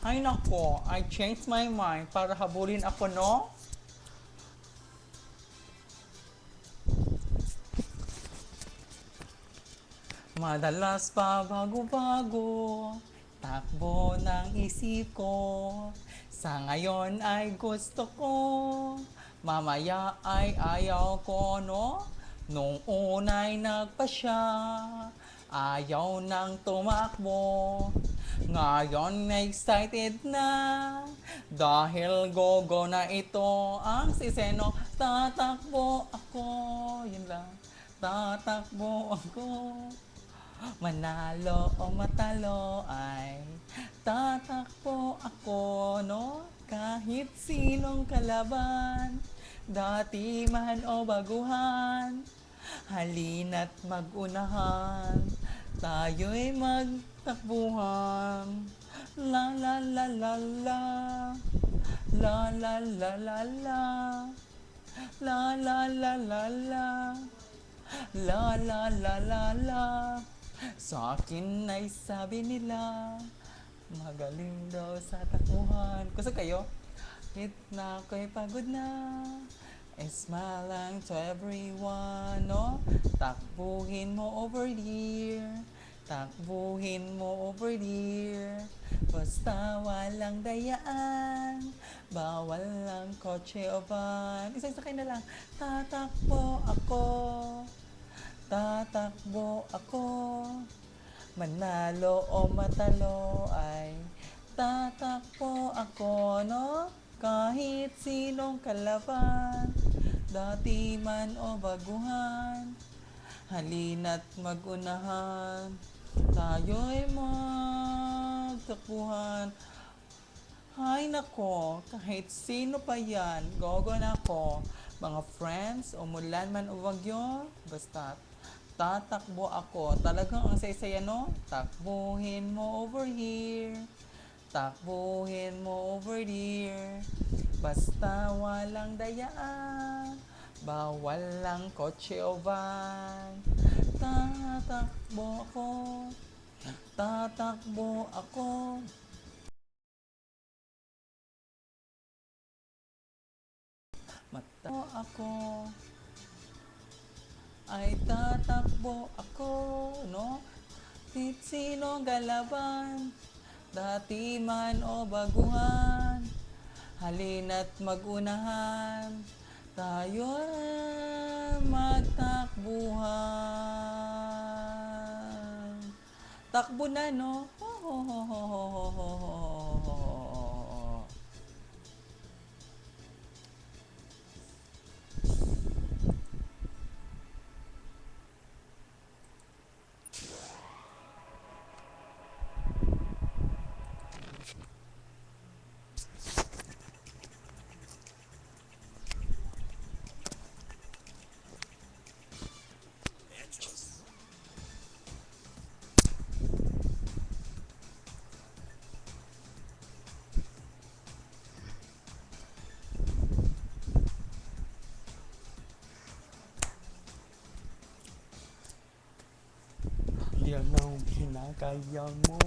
Ay nako, I changed my mind para habulin ako, no? Madalas pa bago-bago, takbo ng isip ko. Sa ngayon ay gusto ko, mamaya ay ayaw ko, no? Nung unay nagpasya, ayaw nang tumakbo. Ngayon excited na, dahil go-go na ito ang siseno. Tatakbo ako, yun lang. Tatakbo ako. Manalo o matalo ay tatakbo ako, no? Kahit sinong kalaban, dati man o baguhan, halina't magunahan, tayo'y magtakbuhan. La la la la la, la la la la la, la la la la la, la la la la la. Sa akin ay sabi nila, magaling daw sa takbuhan. Gusto kayo? Hit na ako'y pagod na. Smile lang to everyone, no? Takbuhin mo over there. Takbuhin mo over there. Basta walang dayaan. Bawal lang kotse o van. Isa-isa kayo na lang. Tatakbo ako. Tatakbo ako. Manalo o matalo ay tatakbo ako, no? Kahit sinong kalaban, dati man o baguhan, halina't magunahan, tayo'y magtakbuhan. Hay nako, kahit sino pa yan, gogo na ako. Mga friends, umulan man o bagyo, basta tatakbo ako. Talagang ang saya-saya, no? Takbuhin mo over here. Takbuhin mo over there. Basta walang dayaan. Bawal lang kotse o van. Tatakbo ako. Tatakbo ako. Mata ako. Ay tatakbo ako, no? Kahit sino galaban, dati man o baguhan, halina't magunahan, tayo magtakbuhan. Takbo na, no? Ho, ho, ho, ho, ho, ho, ho, ho. Yan ang kinakaya mo.